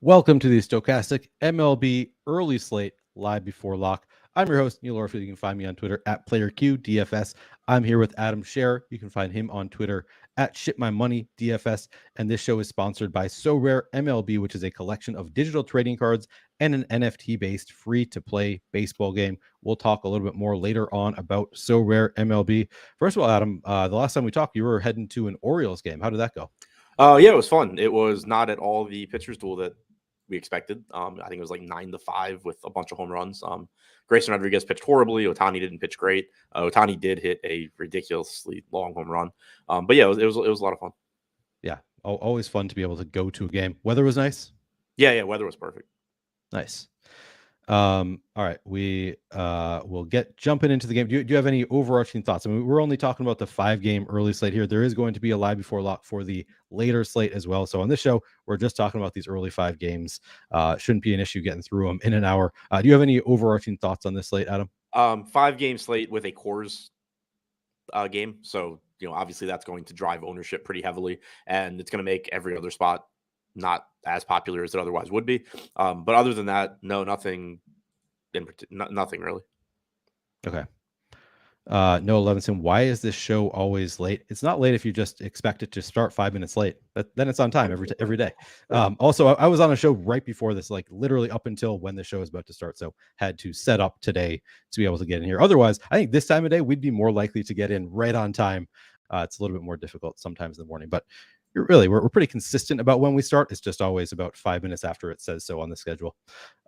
Welcome to the Stokastic MLB early slate live before lock. I'm your host, Neil Orfield. You can find me on Twitter at PlayerQDFS. I'm here with Adam Scherer. You can find him on Twitter at ShipMyMoneyDFS. And this show is sponsored by Rare MLB, which is a collection of digital trading cards and an NFT-based free-to-play baseball game. We'll talk a little bit more later on about Rare MLB. First of all, Adam, the last time we talked, you were heading to an Orioles game. How did that go? Yeah, it was fun. It was not at all the pitcher's duel that we expected. I think it was like 9-5 with a bunch of home runs. Grayson Rodriguez pitched horribly. Ohtani didn't pitch great. Ohtani did hit a ridiculously long home run. But yeah, it was a lot of fun. Yeah, always fun to be able to go to a game. Weather was nice. Yeah, weather was perfect. Nice. All right, we will jumping into the game. Do you have any overarching thoughts? I mean, we're only talking about the 5-game early slate here. There is going to be a live before lock for the later slate as well. So on this show, we're just talking about these early 5 games. Shouldn't be an issue getting through them in an hour. Do you have any overarching thoughts on this slate, Adam? 5-game slate with a Coors game. So, obviously that's going to drive ownership pretty heavily, and it's going to make every other spot not as popular as it otherwise would be. But other than that, no, nothing really. Okay. No, Levinson, why is this show always late? It's not late if you just expect it to start 5 minutes late. Then it's on time every day. Also, I was on a show right before this, like literally up until when the show is about to start. So had to set up today to be able to get in here. Otherwise, I think this time of day, we'd be more likely to get in right on time. It's a little bit more difficult sometimes in the morning, but we're pretty consistent about when we start. It's just always about 5 minutes after it says so on the schedule.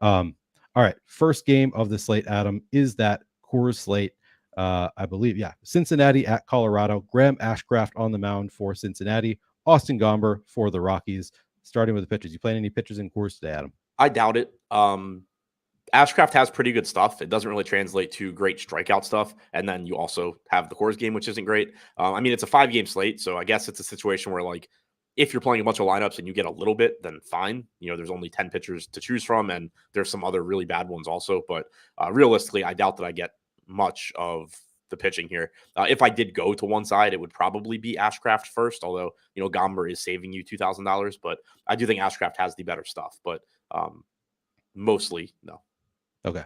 All right. First game of the slate, Adam, is that Coors slate. I believe, Cincinnati at Colorado. Graham Ashcraft on the mound for Cincinnati. Austin Gomber for the Rockies. Starting with the pitchers. You playing any pitchers in Coors today, Adam? I doubt it. Ashcraft has pretty good stuff. It doesn't really translate to great strikeout stuff. And then you also have the Coors game, which isn't great. I mean, it's a 5-game slate, so I guess it's a situation where, like, if you're playing a bunch of lineups and you get a little bit, then fine. There's only 10 pitchers to choose from, and there's some other really bad ones also. But realistically, I doubt that I get much of the pitching here. If I did go to one side, it would probably be Ashcraft first, although, Gomber is saving you $2,000. But I do think Ashcraft has the better stuff. But mostly, no. Okay.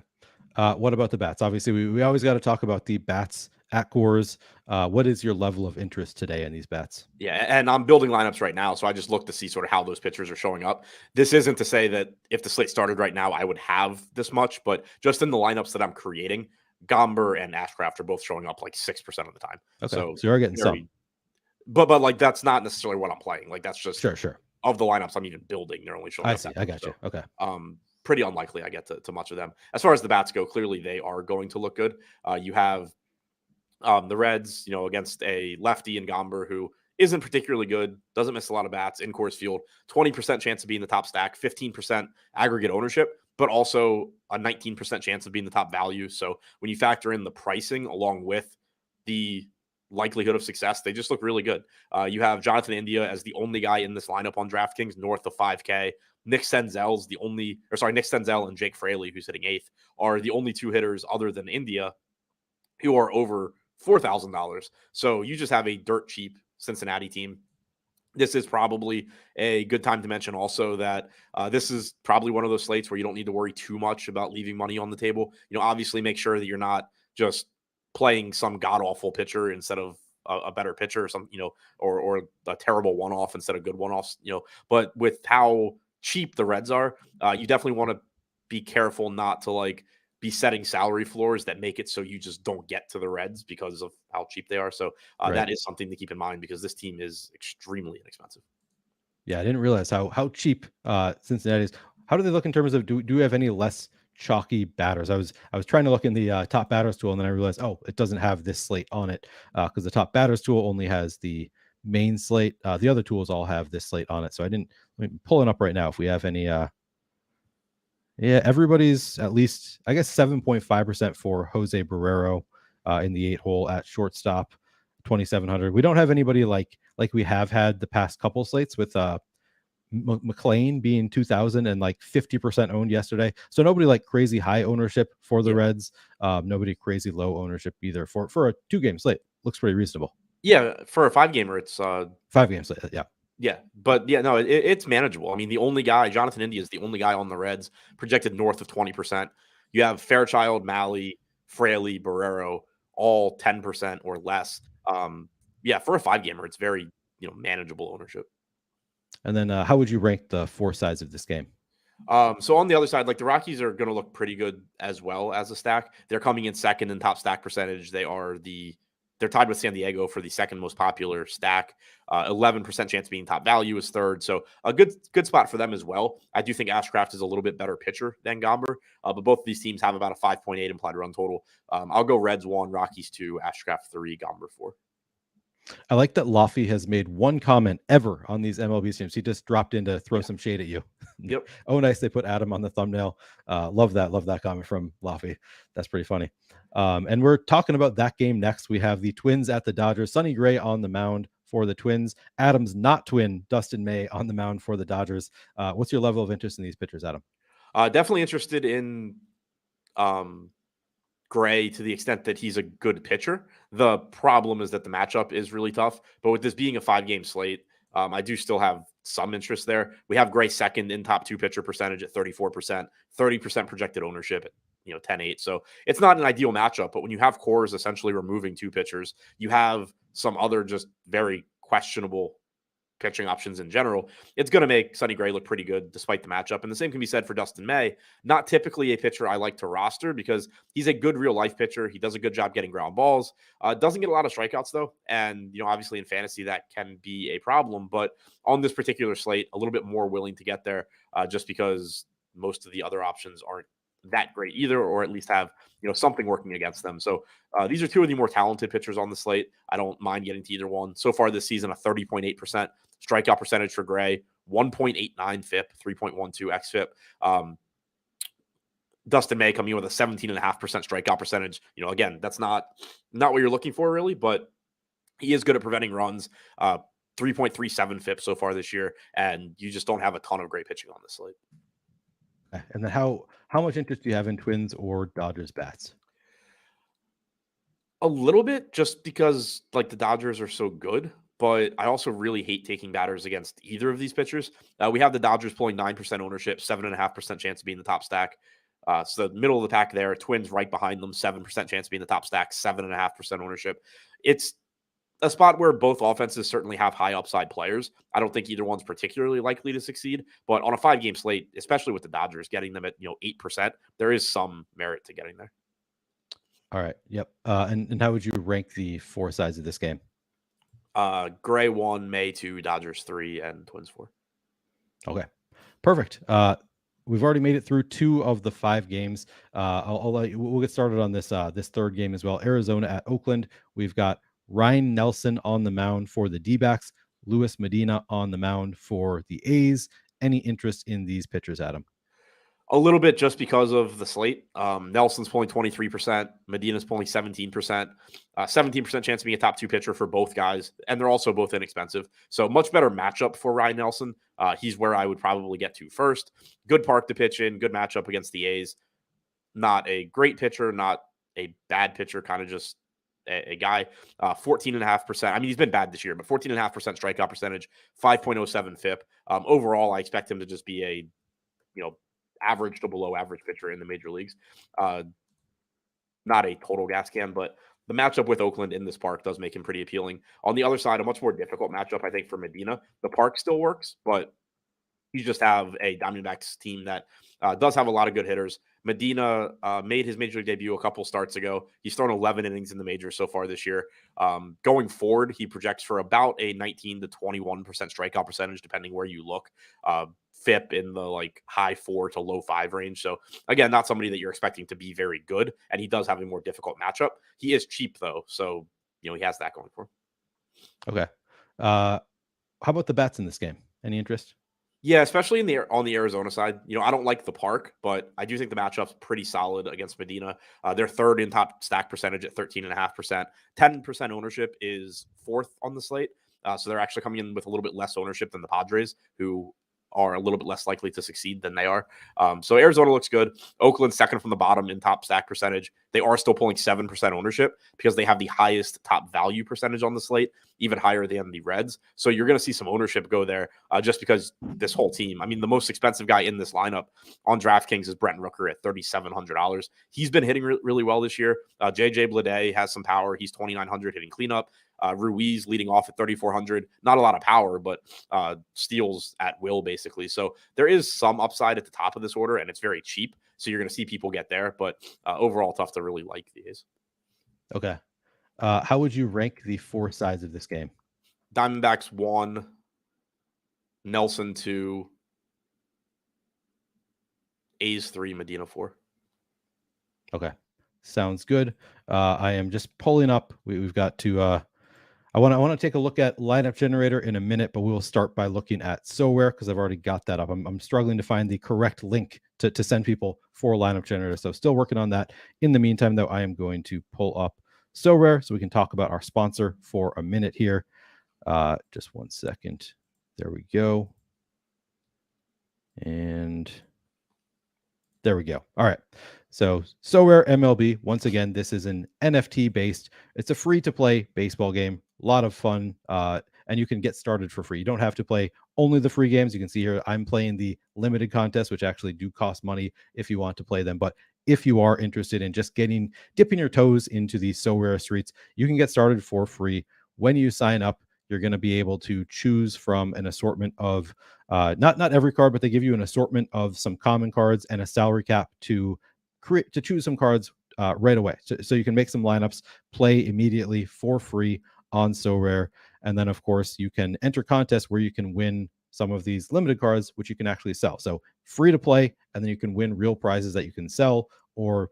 What about the bats? Obviously, we always got to talk about the bats at Coors. What is your level of interest today in these bats? Yeah, and I'm building lineups right now, so I just look to see sort of how those pitchers are showing up. This isn't to say that if the slate started right now, I would have this much, but just in the lineups that I'm creating, Gomber and Ashcraft are both showing up like 6% of the time. Okay, so you're getting some. But like that's not necessarily what I'm playing. Like that's just sure. Of the lineups I'm even building, they're only showing up. I see. I got you. Okay. Pretty unlikely I get to much of them. As far as the bats go, clearly they are going to look good. You have the Reds, against a lefty in Gomber who isn't particularly good, doesn't miss a lot of bats in Coors Field, 20% chance of being the top stack, 15% aggregate ownership, but also a 19% chance of being the top value. So when you factor in the pricing along with the likelihood of success, they just look really good. You have Jonathan India as the only guy in this lineup on DraftKings north of 5K. Nick Senzel and Jake Fraley, who's hitting 8th, are the only 2 hitters other than India who are over $4,000. So you just have a dirt cheap Cincinnati team. This is probably a good time to mention also that this is probably one of those slates where you don't need to worry too much about leaving money on the table. Obviously make sure that you're not just playing some god-awful pitcher instead of a better pitcher or some, or a terrible one-off instead of good one-offs, but with how cheap the Reds are, you definitely want to be careful not to be setting salary floors that make it so you just don't get to the Reds because of how cheap they are. So right. That is something to keep in mind because this team is extremely inexpensive. Yeah, I didn't realize how cheap Cincinnati is. How do they look in terms of do we have any less chalky batters? I was trying to look in the top batters tool, and then I realized, it doesn't have this slate on it because the top batters tool only has the main slate. The other tools all have this slate on it. So let me pull it up right now if we have any. Everybody's at least, I guess, 7.5% for Jose Barrero in the 8-hole at shortstop, 2,700. We don't have anybody like we have had the past couple slates with McLean being 2,000 and 50% owned yesterday. So nobody crazy high ownership for the Reds. Nobody crazy low ownership either for a 2-game slate. Looks pretty reasonable. Yeah, for a 5-gamer, it's 5-game slate. Yeah, but yeah, no, it's manageable. I mean, the only guy, Jonathan India, is the only guy on the Reds projected north of 20%. You have Fairchild, Malley, Fraley, Barrero, all 10% or less. Yeah, for a 5-gamer, it's very manageable ownership. And then how would you rank the four sides of this game? So on the other side, like the Rockies are going to look pretty good as well as a stack. They're coming in second in top stack percentage. They're tied with San Diego for the second most popular stack. 11% chance of being top value is third. So a good spot for them as well. I do think Ashcraft is a little bit better pitcher than Gomber, but both of these teams have about a 5.8 implied run total. I'll go Reds 1, Rockies 2, Ashcraft 3, Gomber 4. I like that Laffy has made one comment ever on these MLB streams. He just dropped in to throw some shade at you. Yep. Oh, nice. They put Adam on the thumbnail. Love that comment from Laffy. That's pretty funny. And we're talking about that game next. We have the Twins at the Dodgers. Sonny Gray on the mound for the Twins. Adam's not twin, Dustin May, on the mound for the Dodgers. What's your level of interest in these pitchers, Adam? Definitely interested in Gray to the extent that he's a good pitcher. The problem is that the matchup is really tough. But with this being a 5-game slate, I do still have some interest there. We have Gray second in top 2 pitcher percentage at 34%, 30% projected ownership at 10-8. So it's not an ideal matchup. But when you have Coors essentially removing 2 pitchers, you have some other just very questionable pitching options in general, it's going to make Sonny Gray look pretty good despite the matchup. And the same can be said for Dustin May. Not typically a pitcher I like to roster because he's a good real life pitcher. He does a good job getting ground balls. Doesn't get a lot of strikeouts though. And, obviously in fantasy that can be a problem, but on this particular slate, a little bit more willing to get there just because most of the other options aren't that great either, or at least have something working against them. So these are 2 of the more talented pitchers on the slate. I don't mind getting to either one. So far this season, a 30.8% strikeout percentage for Gray, 1.89 FIP, 3.12 xFIP. Dustin May coming in with a 17.5% strikeout percentage. Again, that's not what you're looking for really, but he is good at preventing runs. 3.37 FIP so far this year, and you just don't have a ton of great pitching on this slate. And then how much interest do you have in Twins or Dodgers bats? A little bit, just because like the Dodgers are so good, but I also really hate taking batters against either of these pitchers. We have the Dodgers pulling 9% ownership, 7.5% chance of being the top stack. So the middle of the pack there, Twins right behind them, 7% chance of being the top stack, 7.5% ownership. It's a spot where both offenses certainly have high upside players. I don't think either one's particularly likely to succeed, but on a 5-game slate, especially with the Dodgers getting them at 8%, there is some merit to getting there. All right. Yep. And how would you rank the 4 sides of this game? Gray 1, May 2, Dodgers 3, and Twins 4. Okay. Perfect. We've already made it through 2 of the 5 games. We'll get started on this this 3rd game as well. Arizona at Oakland. We've got Ryan Nelson on the mound for the D-backs, Luis Medina on the mound for the A's. Any interest in these pitchers, Adam? A little bit just because of the slate. Nelson's pulling 23%. Medina's pulling 17%. 17% chance of being a top 2 pitcher for both guys. And they're also both inexpensive. So much better matchup for Ryan Nelson. He's where I would probably get to first. Good park to pitch in. Good matchup against the A's. Not a great pitcher. Not a bad pitcher. Kind of just a guy. 14.5%. I mean, he's been bad this year, but 14.5% strikeout percentage. 5.07 FIP. Overall, I expect him to just be a, average to below average pitcher in the major leagues. Not a total gas can, but the matchup with Oakland in this park does make him pretty appealing. On the other side, a much more difficult matchup, I think, for Medina. The park still works, but you just have a Diamondbacks team that does have a lot of good hitters. Medina made his major league debut a couple starts ago. He's thrown 11 innings in the majors so far this year. Going forward, he projects for about a 19 to 21% strikeout percentage, depending where you look. FIP in the high 4 to low 5 range. So again, not somebody that you're expecting to be very good. And he does have a more difficult matchup. He is cheap though. So, he has that going for him. Okay. How about the bats in this game? Any interest? Yeah, especially on the Arizona side. I don't like the park, but I do think the matchup's pretty solid against Medina. They're 3rd in top stack percentage at 13.5%. 10% ownership is 4th on the slate. So they're actually coming in with a little bit less ownership than the Padres, who are a little bit less likely to succeed than they are. So Arizona looks good. Oakland 2nd from the bottom in top stack percentage. they are still pulling 7% ownership because they have the highest top value percentage on the slate, even higher than the Reds. So you're going to see some ownership go there just because this whole team. I mean, the most expensive guy in this lineup on DraftKings is Brent Rooker at $3,700. He's been hitting really well this year. JJ Bleday has some power. He's 2,900 hitting cleanup. Ruiz leading off at 3,400. Not a lot of power, but steals at will, basically. So there is some upside at the top of this order, and it's very cheap. So you're going to see people get there, but overall, tough to really like these. Okay. How would you rank the 4 sides of this game? Diamondbacks 1, Nelson 2, A's 3, Medina 4. Okay. Sounds good. I am just pulling up. We've got to I want to take a look at lineup generator in a minute, but we will start by looking at SoRare because I've already got that up. I'm struggling to find the correct link to send people for lineup generator. So still working on that. In the meantime, though, I am going to pull up SoRare so we can talk about our sponsor for a minute here. Just 1 second. There we go. And there we go. All right. So Rare MLB, once again, this is an NFT based. It's a free to play baseball game. A lot of fun. And you can get started for free. You don't have to play only the free games. You can see here, I'm playing the limited contests, which actually do cost money if you want to play them. But if you are interested in just dipping your toes into these SoRare streets, you can get started for free. When you sign up, you're going to be able to choose from an assortment of not every card, but they give you an assortment of some common cards and a salary cap to choose some cards right away. So you can make some lineups, play immediately for free on SoRare. And then, of course, you can enter contests where you can win some of these limited cards, which you can actually sell. So free to play, and then you can win real prizes that you can sell or,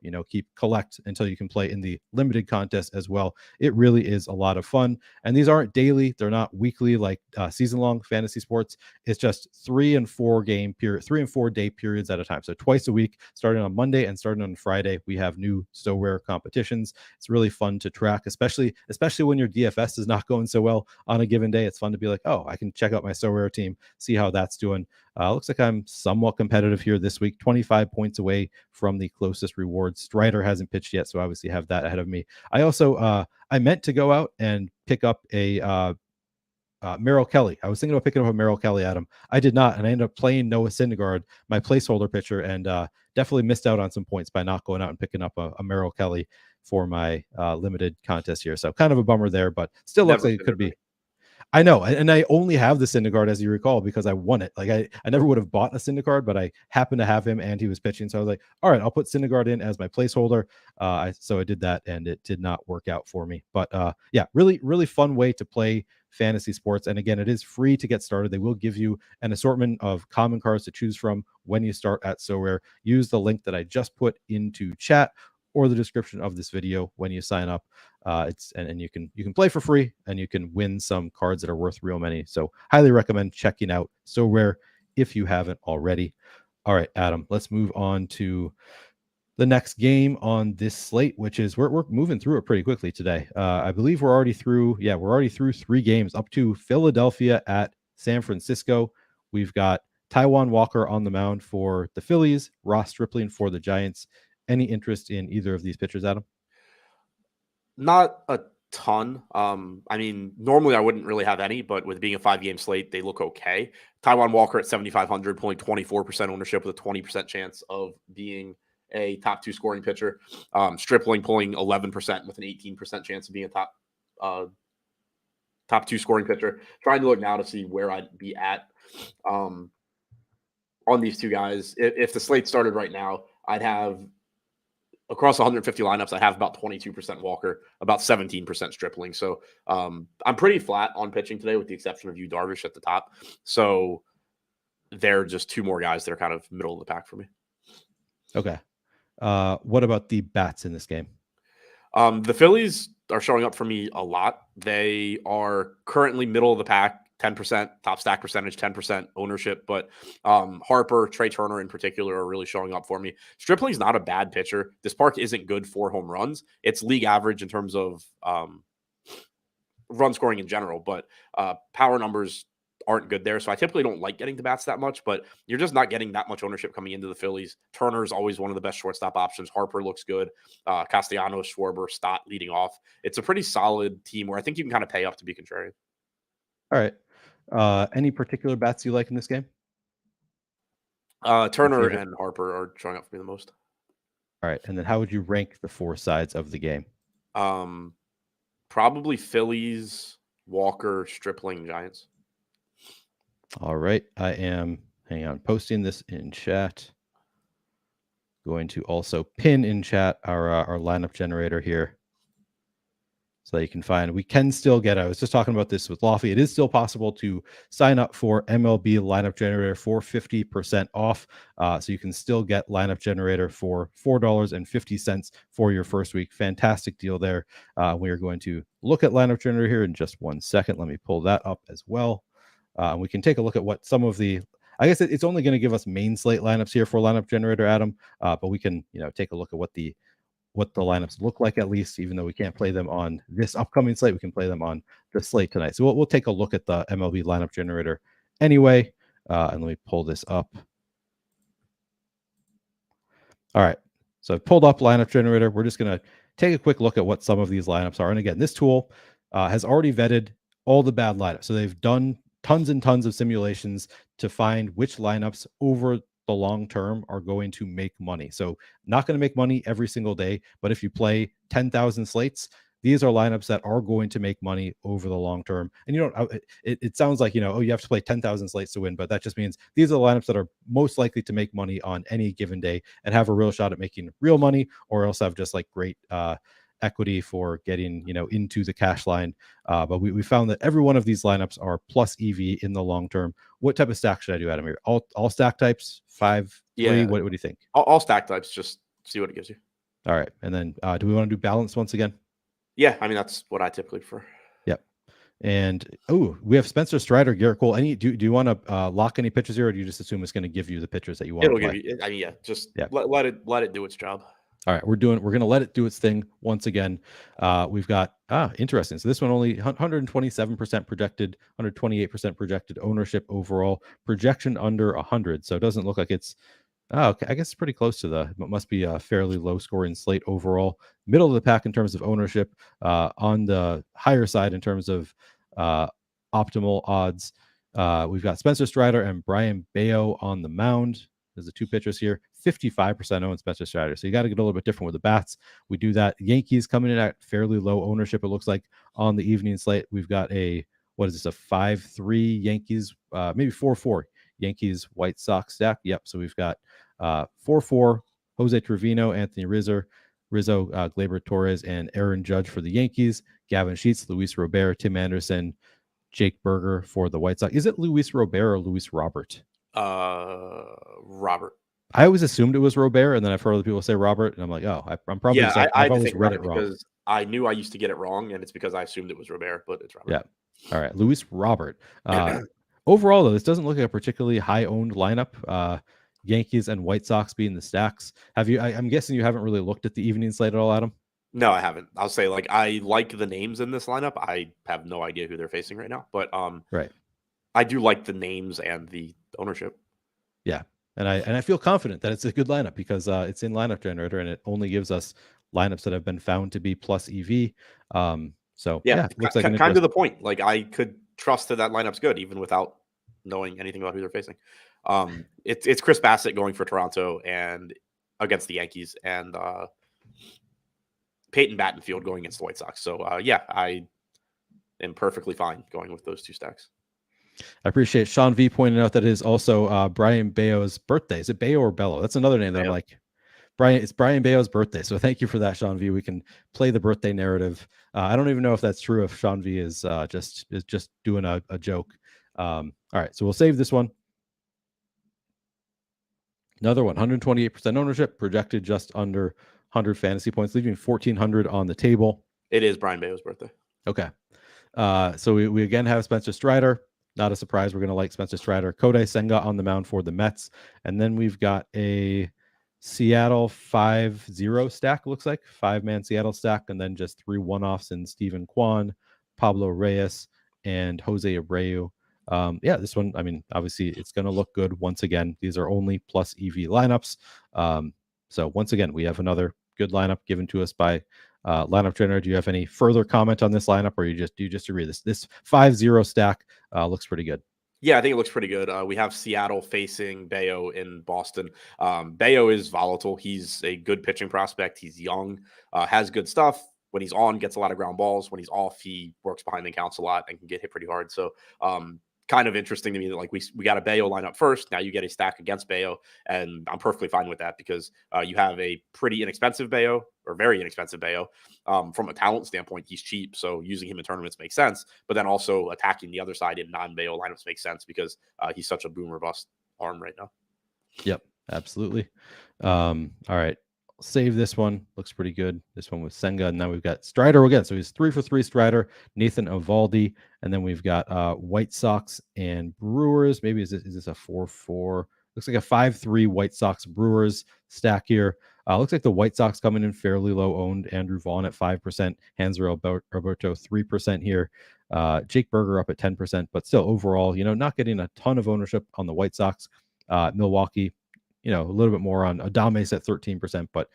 collect until you can play in the limited contest as well. It really is a lot of fun. And these aren't daily. They're not weekly like season-long fantasy sports. It's just 3 and 4 day periods at a time. So twice a week, starting on Monday and starting on Friday, we have new SoRare competitions. It's really fun to track, especially when your DFS is not going so well on a given day. It's fun to be like, oh, I can check out my SoRare team, see how that's doing. Looks like I'm somewhat competitive here this week, 25 points away from the closest reward. Strider hasn't pitched yet, so obviously have that ahead of me. I also I meant to go out and pick up a Merrill Kelly. I was thinking about picking up a Merrill Kelly, Adam. I did not, and I ended up playing Noah Syndergaard, my placeholder pitcher, and definitely missed out on some points by not going out and picking up a Merrill Kelly for my limited contest here. So kind of a bummer there, but still looks like it could be. I know, and I only have the Syndergaard, as you recall, because I won it. Like I never would have bought a Syndergaard, but I happened to have him, and he was pitching, so I was like, all right, I'll put Syndergaard in as my placeholder. So I did that, and it did not work out for me. But yeah, really, really fun way to play fantasy sports. And again, it is free to get started. They will give you an assortment of common cards to choose from when you start at SoRare. Use the link that I just put into chat or the description of this video when you sign up. And you can play for free, and you can win some cards that are worth real money. So highly recommend checking out SoRare if you haven't already. All right, Adam, let's move on to the next game on this slate, which is we're moving through it pretty quickly today. I believe we're already through 3 games up to Philadelphia at San Francisco. We've got Taijuan Walker on the mound for the Phillies, Ross Stripling for the Giants. Any interest in either of these pitchers, Adam? Not a ton. I mean, normally I wouldn't really have any, but with being a 5-game slate, they look okay. Taijuan Walker at 7,500, pulling 24% ownership with a 20% chance of being a top 2 scoring pitcher. Stripling pulling 11% with an 18% chance of being a top 2 scoring pitcher. Trying to look now to see where I'd be at on these 2 guys. If the slate started right now, I'd have across 150 lineups, I have about 22% Walker, about 17% Stripling. So I'm pretty flat on pitching today, with the exception of Yu Darvish at the top. So they're just 2 more guys that are kind of middle of the pack for me. Okay. What about the bats in this game? The Phillies are showing up for me a lot. They are currently middle of the pack, 10% top stack percentage, 10% ownership. But Harper, Trey Turner in particular are really showing up for me. Stripling's not a bad pitcher. This park isn't good for home runs. It's league average in terms of run scoring in general, but power numbers aren't good there. So I typically don't like getting the bats that much, but you're just not getting that much ownership coming into the Phillies. Turner is always one of the best shortstop options. Harper looks good. Castellanos, Schwarber, Stott leading off. It's a pretty solid team where I think you can kind of pay up to be contrarian. All right. Any particular bats you like in this game? Turner and Harper are showing up for me the most. All right. And then how would you rank the four sides of the game? Probably Phillies, Walker, Stripling, Giants. All right. I am, hang on, posting this in chat. Going to also pin in chat our lineup generator here. So that you can find, we can still get, I was just talking about this with Lofty. It is still possible to sign up for MLB lineup generator for 50% off. So you can still get lineup generator for $4.50 for your first week. Fantastic deal there. We are going to look at lineup generator here in just 1 second. Let me pull that up as well. We can take a look at what some of the, I guess it's only going to give us main slate lineups here for lineup generator, Adam. But we can, take a look at what the lineups look like, at least, even though we can't play them on this upcoming slate. We can play them on the slate tonight. So we'll take a look at the MLB lineup generator anyway. And let me pull this up. All right. So I've pulled up lineup generator. We're just going to take a quick look at what some of these lineups are. And again, this tool has already vetted all the bad lineups. So they've done tons and tons of simulations to find which lineups over the long term are going to make money. So not going to make money every single day, but if you play 10,000 slates, these are lineups that are going to make money over the long term. And it sounds like, you have to play 10,000 slates to win, but that just means these are the lineups that are most likely to make money on any given day and have a real shot at making real money, or else have just like great equity for getting into the cash line. But we found that every one of these lineups are plus EV in the long term. What type of stack should I do, Adam? Here, all stack types, 5, 3. What do you think? All stack types. Just see what it gives you. All right, and then do we want to do balance once again? Yeah, I mean that's what I typically prefer. Yep. And we have Spencer Strider, Garrett Cole. Do you want to lock any pitchers here, or do you just assume it's going to give you the pitchers that you want? It'll give you. I mean, let it do its job. All right, we're going to let it do its thing once again. We've got interesting. So this one only 127% projected, 128% projected ownership overall, projection under 100. So it doesn't look like it's okay. I guess it's pretty close to it must be a fairly low scoring slate overall. Middle of the pack in terms of ownership, on the higher side in terms of optimal odds. We've got Spencer Strider and Brian Bayo on the mound. There's the two pitchers here. 55% own Spencer Strider. So you got to get a little bit different with the bats. We do that. Yankees coming in at fairly low ownership, it looks like, on the evening slate. We've got a 5-3 Yankees, maybe 4-4 Yankees White Sox stack. Yep. So we've got 4-4 Jose Trevino, Anthony Rizzo, Gleyber Torres, and Aaron Judge for the Yankees. Gavin Sheets, Luis Robert, Tim Anderson, Jake Berger for the White Sox. Is it Luis Robert or Luis Robert? Robert. I always assumed it was Robert, and then I've heard other people say Robert, and I'm like, oh, I'm probably I've always read it wrong because I knew I used to get it wrong, and it's because I assumed it was Robert, but it's Robert. Yeah. All right, Luis Robert. Overall, though, this doesn't look like a particularly high-owned lineup. Yankees and White Sox being the stacks. I'm guessing you haven't really looked at the evening slate at all, Adam? No, I haven't. I'll say I like the names in this lineup. I have no idea who they're facing right now, but right. I do like the names and the ownership. Yeah. And I feel confident that it's a good lineup because it's in lineup generator and it only gives us lineups that have been found to be plus EV. So it looks like kind of the point. I could trust that lineup's good even without knowing anything about who they're facing. It's Chris Bassett going for Toronto and against the Yankees, and Peyton Battenfield going against the White Sox. So I am perfectly fine going with those two stacks. I appreciate Sean V pointing out that it is also Brian Bayo's birthday. Is it Bayo or Bello? That's another name that I'm like, Brian. It's Brian Bayo's birthday. So thank you for that, Sean V. We can play the birthday narrative. I don't even know if that's true. If Sean V is just doing a joke. All right, so we'll save this one. Another one, 128% ownership, projected just under 100 fantasy points, leaving 1,400 on the table. It is Brian Bayo's birthday. Okay. So we again have Spencer Strider. Not a surprise. We're going to like Spencer Strider. Kodai Senga on the mound for the Mets. And then we've got a Seattle 5-0 stack, looks like. 5-man Seattle stack. And then just 3 one-offs in Stephen Kwan, Pablo Reyes, and Jose Abreu. Yeah, this one, I mean, obviously it's going to look good once again. These are only plus EV lineups. So once again, we have another good lineup given to us by lineup generator. Do you have any further comment on this lineup, or do you just agree this 5-0 stack looks pretty good? Yeah, I think it looks pretty good. We have Seattle facing Bayo in Boston. Bayo is volatile. He's a good pitching prospect. He's young, has good stuff. When he's on, gets a lot of ground balls. When he's off, he works behind the counts a lot and can get hit pretty hard. So, kind of interesting to me that like we got a Bayo lineup first. Now you get a stack against Bayo, and I'm perfectly fine with that because you have a pretty inexpensive Bayo or very inexpensive Bayo. From a talent standpoint, he's cheap, so using him in tournaments makes sense. But then also attacking the other side in non-Bayo lineups makes sense because he's such a boom or bust arm right now. Yep, absolutely. All right, save this one. Looks pretty good. This one with Senga, and now we've got Strider again. So he's 3 for 3 Strider, Nathan Eovaldi, and then we've got White Sox and Brewers. Maybe is this a 4-4? Looks like a 5-3 White Sox Brewers stack here. Looks like the White Sox coming in fairly low owned. Andrew Vaughn at 5%, Hanser Alberto 3% here. Jake Berger up at 10%, but still overall, not getting a ton of ownership on the White Sox. Milwaukee, a little bit more on Adames at 13%, but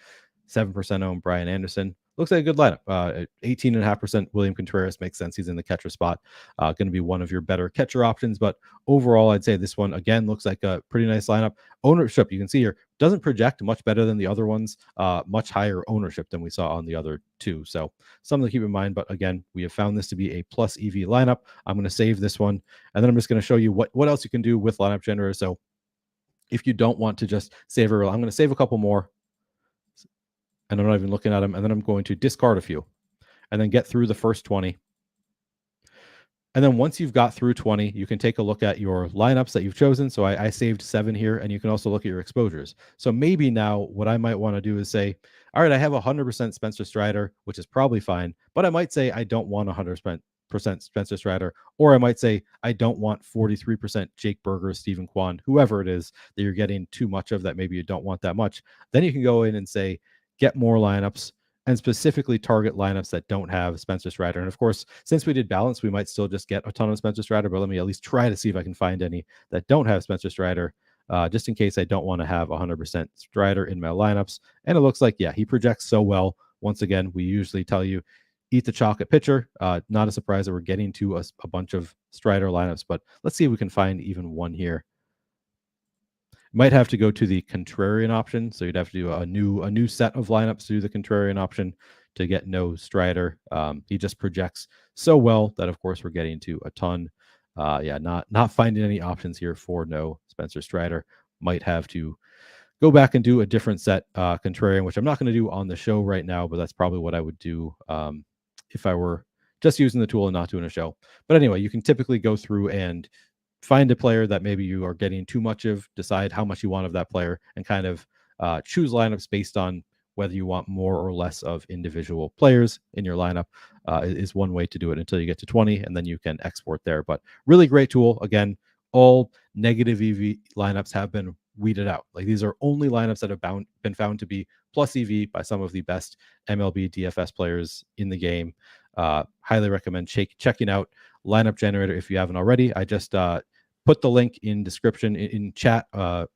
7% owned Brian Anderson. Looks like a good lineup. 18.5% William Contreras makes sense. He's in the catcher spot. Going to be one of your better catcher options. But overall, I'd say this one, again, looks like a pretty nice lineup. Ownership, you can see here, doesn't project much better than the other ones. Much higher ownership than we saw on the other two. So something to keep in mind. But again, we have found this to be a plus EV lineup. I'm going to save this one. And then I'm just going to show you what else you can do with lineup generator. So if you don't want to just save it, I'm going to save a couple more. And I'm not even looking at them. And then I'm going to discard a few and then get through the first 20. And then once you've got through 20, you can take a look at your lineups that you've chosen. So I saved 7 here, and you can also look at your exposures. So maybe now what I might want to do is say, all right, I have 100% Spencer Strider, which is probably fine. But I might say I don't want 100% Spencer Strider, or I might say I don't want 43% Jake Berger, Stephen Kwan, whoever it is that you're getting too much of that maybe you don't want that much. Then you can go in and say, get more lineups and specifically target lineups that don't have Spencer Strider. And of course, since we did balance, we might still just get a ton of Spencer Strider, but let me at least try to see if I can find any that don't have Spencer Strider, just in case I don't want to have 100% Strider in my lineups. And it looks like, yeah, he projects so well. Once again, we usually tell you, eat the chalk at pitcher. Not a surprise that we're getting to a bunch of Strider lineups, but let's see if we can find even one here. Might have to go to the contrarian option. So you'd have to do a new set of lineups to do the contrarian option to get no Strider. He just projects so well that, of course, we're getting to a ton. Yeah, not finding any options here for no Spencer Strider. Might have to go back and do a different set contrarian, which I'm not going to do on the show right now, but that's probably what I would do if I were just using the tool and not doing a show. But anyway, you can typically go through and find a player that maybe you are getting too much of, decide how much you want of that player, and kind of choose lineups based on whether you want more or less of individual players in your lineup is one way to do it until you get to 20, and then you can export there. But really great tool. Again, all negative EV lineups have been weeded out. Like these are only lineups that have been found to be plus EV by some of the best MLB DFS players in the game. Highly recommend checking out lineup generator if you haven't already. I just put the link in description in chat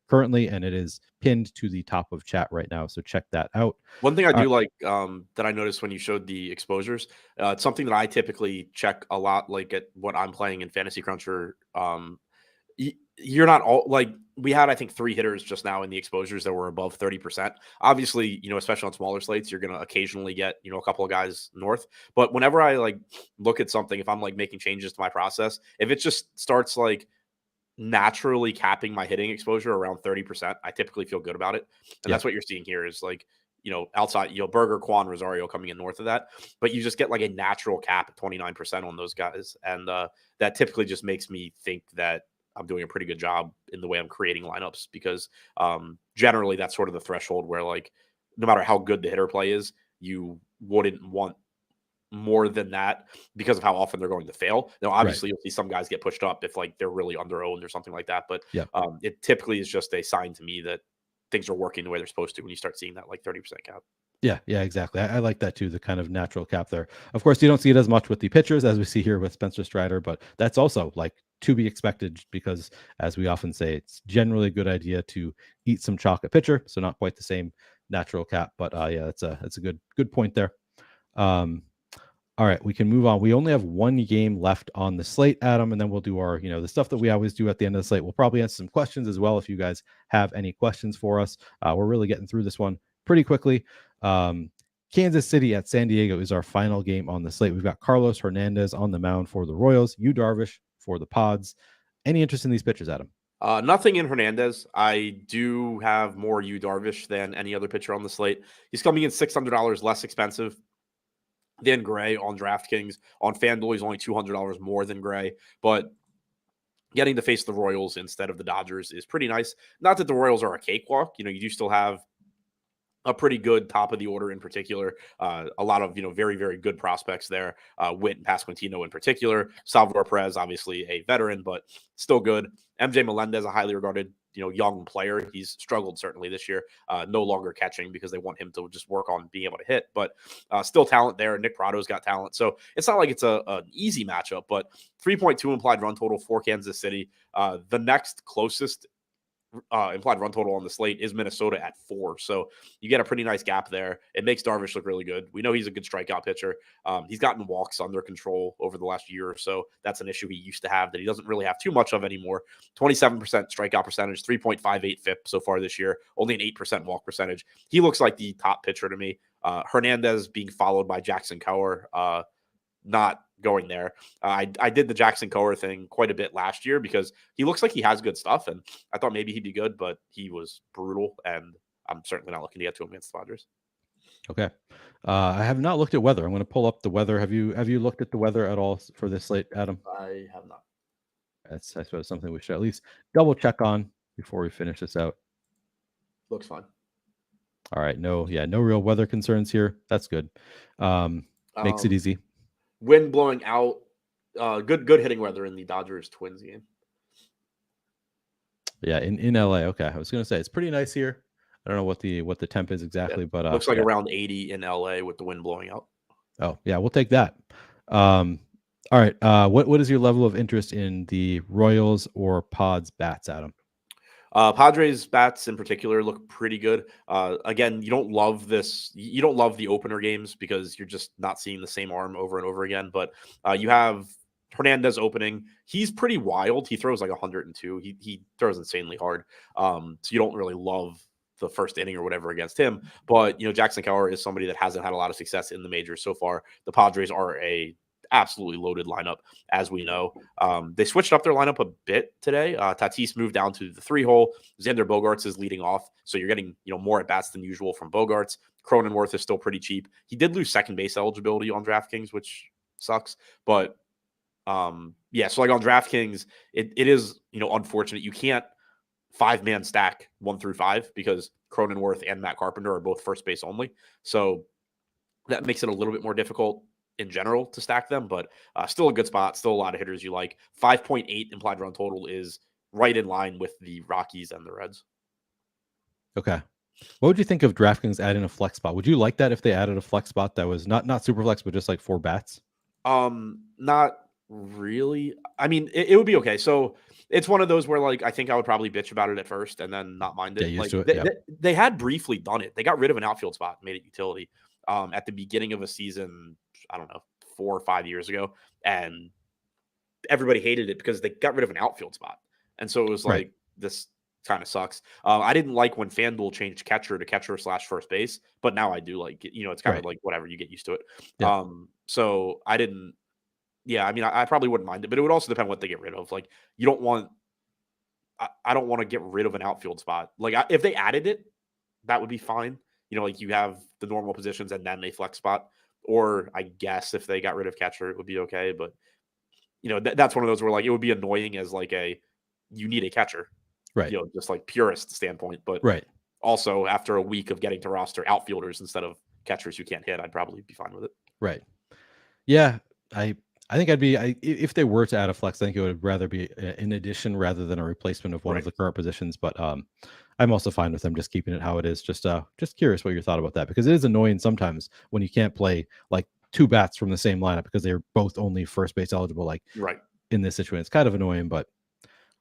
currently, and it is pinned to the top of chat right now. So check that out. One thing I do like that I noticed when you showed the exposures, it's something that I typically check a lot, like at what I'm playing in Fantasy Cruncher. You're not all like we had, I think 3 hitters just now in the exposures that were above 30%. Obviously, especially on smaller slates, you're going to occasionally get, a couple of guys north. But whenever I like look at something, if I'm like making changes to my process, if it just starts like naturally capping my hitting exposure around 30%, I typically feel good about it. And that's what you're seeing here is like, outside, Berger, Kwan, Rosario coming in north of that, but you just get like a natural cap at 29% on those guys. And that typically just makes me think that I'm doing a pretty good job in the way I'm creating lineups because generally that's sort of the threshold where like, no matter how good the hitter play is, you wouldn't want more than that because of how often they're going to fail. Now, obviously, You'll see some guys get pushed up if like they're really under-owned or something like that. But it typically is just a sign to me that things are working the way they're supposed to when you start seeing that like 30% cap. Yeah, exactly. I like that too, the kind of natural cap there. Of course, you don't see it as much with the pitchers as we see here with Spencer Strider, but that's also like to be expected because, as we often say, it's generally a good idea to eat some chalk at pitcher. So not quite the same natural cap, but yeah, that's a good point there. All right, we can move on. We only have one game left on the slate, Adam, and then we'll do our, the stuff that we always do at the end of the slate. We'll probably answer some questions as well if you guys have any questions for us. We're really getting through this one pretty quickly. Kansas City at San Diego is our final game on the slate. We've got Carlos Hernandez on the mound for the Royals, Yu Darvish for the Pods. Any interest in these pitchers, Adam? Nothing in Hernandez. I do have more Yu Darvish than any other pitcher on the slate. He's coming in $600 less expensive than Gray on DraftKings. On FanDuel, he's only $200 more than Gray, but getting to face the Royals instead of the Dodgers is pretty nice. Not that the Royals are a cakewalk. You do still have a pretty good top of the order in particular. A lot of, very, very good prospects there. Witt and Pasquantino in particular. Salvador Perez, obviously a veteran, but still good. MJ Melendez, a highly regarded, young player. He's struggled certainly this year, no longer catching because they want him to just work on being able to hit, but still talent there. Nick Prado's got talent. So it's not like it's an easy matchup, but 3.2 implied run total for Kansas City. The next closest implied run total on the slate is Minnesota at 4. So you get a pretty nice gap there. It makes Darvish look really good. We know he's a good strikeout pitcher. He's gotten walks under control over the last year or so. That's an issue he used to have that he doesn't really have too much of anymore. 27% strikeout percentage, 3.58 FIP so far this year, only an 8% walk percentage. He looks like the top pitcher to me. Hernandez being followed by Jackson Kowar, not going there. I did the Jackson Kowar thing quite a bit last year because he looks like he has good stuff, and I thought maybe he'd be good, but he was brutal, and I'm certainly not looking to get to him against the Padres. Okay. I have not looked at weather. I'm going to pull up the weather. Have you looked at the weather at all for this slate, Adam? I have not. That's, I suppose, something we should at least double check on before we finish this out. Looks fine. All right. No real weather concerns here. That's good. Makes it easy. Wind blowing out. Good hitting weather in the Dodgers Twins game. Yeah, in LA. Okay, I was going to say it's pretty nice here. I don't know what the temp is exactly, but looks like around 80 in LA with the wind blowing out. Oh yeah, we'll take that. All right. What is your level of interest in the Royals or Pods bats, Adam? Padres bats in particular look pretty good. Again, you don't love this. You don't love the opener games because you're just not seeing the same arm over and over again. But you have Hernandez opening. He's pretty wild. He throws like 102. He throws insanely hard. So you don't really love the first inning or whatever against him. But Jackson Kowar is somebody that hasn't had a lot of success in the majors so far. The Padres are a absolutely loaded lineup, as we know. They switched up their lineup a bit today. Tatis moved down to the 3-hole. Xander Bogaerts is leading off, so you're getting more at bats than usual from Bogaerts. Cronenworth is still pretty cheap. He did lose second base eligibility on DraftKings, which sucks. But yeah, so like on DraftKings, it is unfortunate you can't 5-man stack 1 through 5 because Cronenworth and Matt Carpenter are both first base only. So that makes it a little bit more difficult in general to stack them, but still a good spot. Still a lot of hitters you like. 5.8 implied run total is right in line with the Rockies and the Reds. Okay. What would you think of DraftKings adding a flex spot? Would you like that if they added a flex spot that was not super flex, but just like 4 bats? Not really. I mean, it would be okay. So it's one of those where I think I would probably bitch about it at first and then not mind it. Get used to it. They had briefly done it. They got rid of an outfield spot, made it utility at the beginning of a season, I don't know, 4 or 5 years ago. And everybody hated it because they got rid of an outfield spot. And so it was like, this kind of sucks. I didn't like when FanDuel changed catcher to catcher/first base, but now I do like it. It's kind of like whatever, you get used to it. Yeah. So I didn't, I mean, I probably wouldn't mind it, but it would also depend what they get rid of. Like, you don't want, I don't want to get rid of an outfield spot. Like, if they added it, that would be fine. Like you have the normal positions and then a flex spot. Or I guess if they got rid of catcher, it would be okay. But, that's one of those where it would be annoying as you need a catcher. Right. Just like purist standpoint. But also after a week of getting to roster outfielders instead of catchers who can't hit, I'd probably be fine with it. Right. Yeah. I think if they were to add a flex, I think it would rather be an addition rather than a replacement of one of the current positions. But I'm also fine with them just keeping it how it is. Just curious what your thought about that, because it is annoying sometimes when you can't play 2 bats from the same lineup because they're both only first base eligible. in this situation. It's kind of annoying, but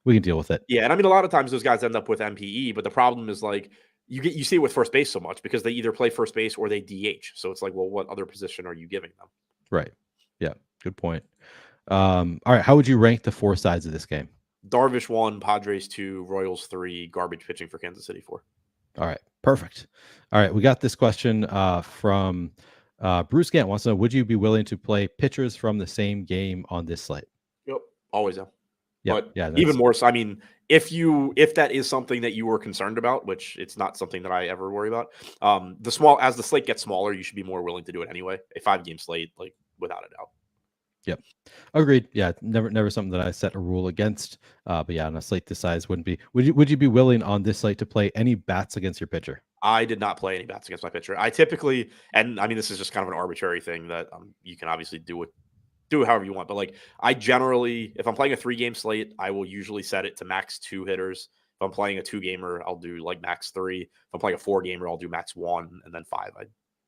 we can deal with it. Yeah, and I mean, a lot of times those guys end up with MPE, but the problem is like you see it with first base so much because they either play first base or they DH. So it's like, well, what other position are you giving them? Right. Yeah. Good point. All right. How would you rank the 4 sides of this game? Darvish 1, Padres 2, Royals 3, garbage pitching for Kansas City 4. All right. Perfect. All right. We got this question from Bruce Gant wants to know, would you be willing to play pitchers from the same game on this slate? Yep. Always am. Yeah. But yeah. Even more so, I mean, if that is something that you were concerned about, which it's not something that I ever worry about, as the slate gets smaller, you should be more willing to do it anyway. A 5-game slate, like without a doubt. Yep. Agreed. Yeah. Never something that I set a rule against. But yeah, on a slate this size wouldn't be. Would you be willing on this slate to play any bats against your pitcher? I did not play any bats against my pitcher. I typically, and I mean, this is just kind of an arbitrary thing that you can obviously do it however you want. But like, I generally, if I'm playing a 3-game slate, I will usually set it to max 2 hitters. If I'm playing a 2-gamer, I'll do like max 3. If I'm playing a 4-gamer, I'll do max 1, and then 5.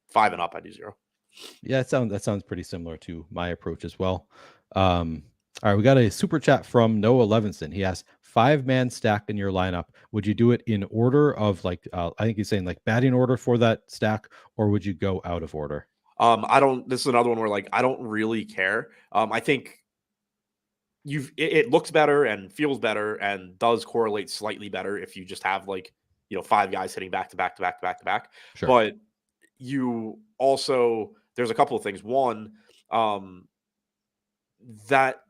5 and up, I do 0. Yeah, that sounds pretty similar to my approach as well. All right, we got a super chat from Noah Levinson. He asks, 5-man stack in your lineup. Would you do it in order of like, I think he's saying like batting order for that stack, or would you go out of order? This is another one where like, I don't really care. I think it looks better and feels better and does correlate slightly better if you just have like, 5 guys hitting back to back to back to back to back. Sure. But you also, there's a couple of things. One, that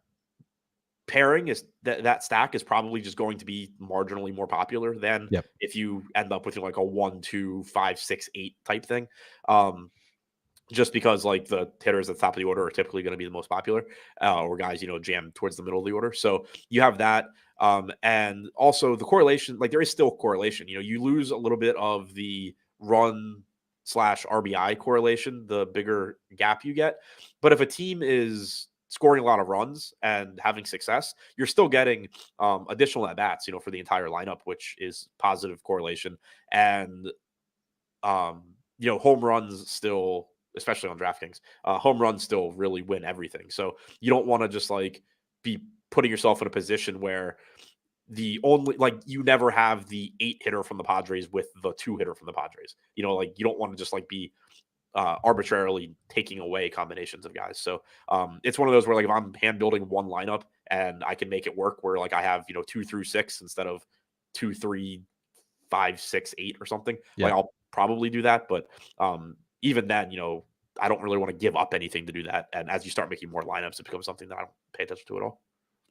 pairing is that stack is probably just going to be marginally more popular than if you end up with like a 1, 2, 5, 6, 8 type thing. Just because like the hitters at the top of the order are typically going to be the most popular, or guys, jam towards the middle of the order. So you have that. And also the correlation, like there is still correlation, you lose a little bit of the run/RBI correlation, the bigger gap you get. But if a team is scoring a lot of runs and having success, you're still getting additional at bats, for the entire lineup, which is positive correlation. And, home runs still, especially on DraftKings, home runs still really win everything. So you don't want to just like be putting yourself in a position where you never have the 8 hitter from the Padres with the 2 hitter from the Padres. You don't want to just like be arbitrarily taking away combinations of guys. So it's one of those where like if I'm hand building one lineup and I can make it work where like I have 2 through 6 instead of 2, 3, 5, 6, 8 or something, like I'll probably do that. But even then, I don't really want to give up anything to do that. And as you start making more lineups, it becomes something that I don't pay attention to at all.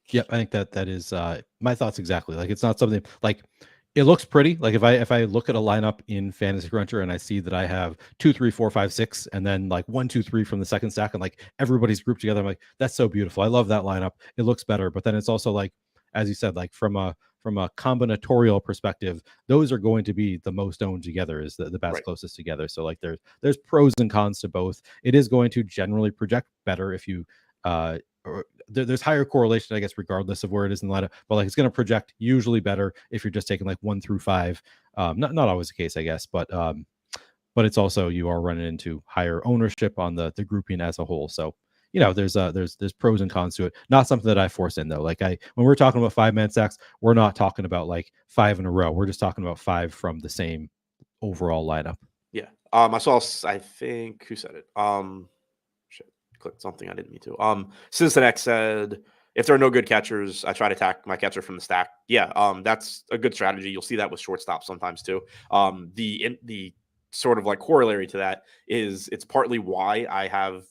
Yep, I think that is my thoughts exactly. Like it's not something like it looks pretty. Like if I look at a lineup in Fantasy Cruncher and I see that I have 2, 3, 4, 5, 6, and then like 1, 2, 3 from the second stack, and like everybody's grouped together, I'm like, that's so beautiful. I love that lineup. It looks better. But then it's also like, as you said, like from a combinatorial perspective, those are going to be the most owned together, is the best closest together. So like there's pros and cons to both. It is going to generally project better if you there's higher correlation, I guess, regardless of where it is in the lineup, but like it's going to project usually better if you're just taking like 1 through 5. Not always the case, I guess, but it's also, you are running into higher ownership on the grouping as a whole. So there's pros and cons to it. Not something that I force in though. Like when we're talking about 5-man stacks, we're not talking about like 5 in a row. We're just talking about 5 from the same overall lineup. Yeah. I think, who said it? Clicked something I didn't mean to. Cincinnati said, if there are no good catchers, I try to attack my catcher from the stack. Yeah, that's a good strategy. You'll see that with shortstop sometimes too. The sort of like corollary to that is it's partly why I have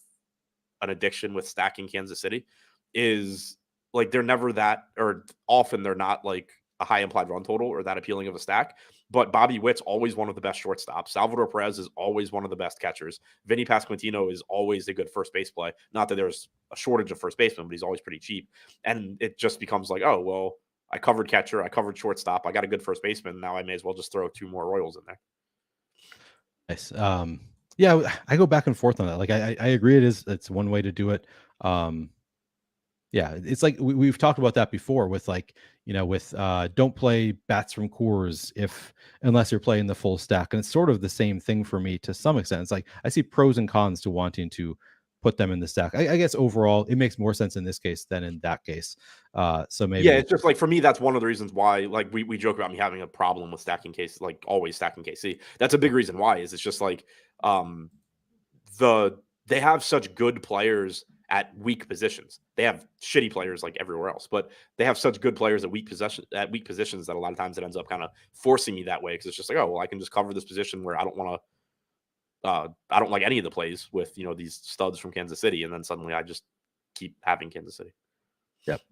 an addiction with stacking Kansas City, is like they're never that, or often they're not like a high implied run total or that appealing of a stack. But Bobby Witt's always one of the best shortstops. Salvador Perez is always one of the best catchers. Vinny Pasquantino is always a good first base play. Not that there's a shortage of first basemen, but he's always pretty cheap. And it just becomes like, oh, well, I covered catcher, I covered shortstop, I got a good first baseman. Now I may as well just throw 2 more Royals in there. Nice. Yeah, I go back and forth on that. Like I agree, it's one way to do it. Yeah, it's like we've talked about that before with like, with don't play bats from Coors unless you're playing the full stack. And it's sort of the same thing for me to some extent. It's like I see pros and cons to wanting to put them in the stack. I guess overall it makes more sense in this case than in that case. So maybe yeah, it's just like for me, that's one of the reasons why like we joke about me having a problem with stacking case, like always stacking KC. That's a big reason why is it's just like they have such good players at weak positions. They have shitty players like everywhere else, but they have such good players at weak positions that a lot of times it ends up kind of forcing me that way because it's just like, oh well, I can just cover this position where I don't want to. I don't like any of the plays with these studs from Kansas City, and then suddenly I just keep having Kansas City. Yep.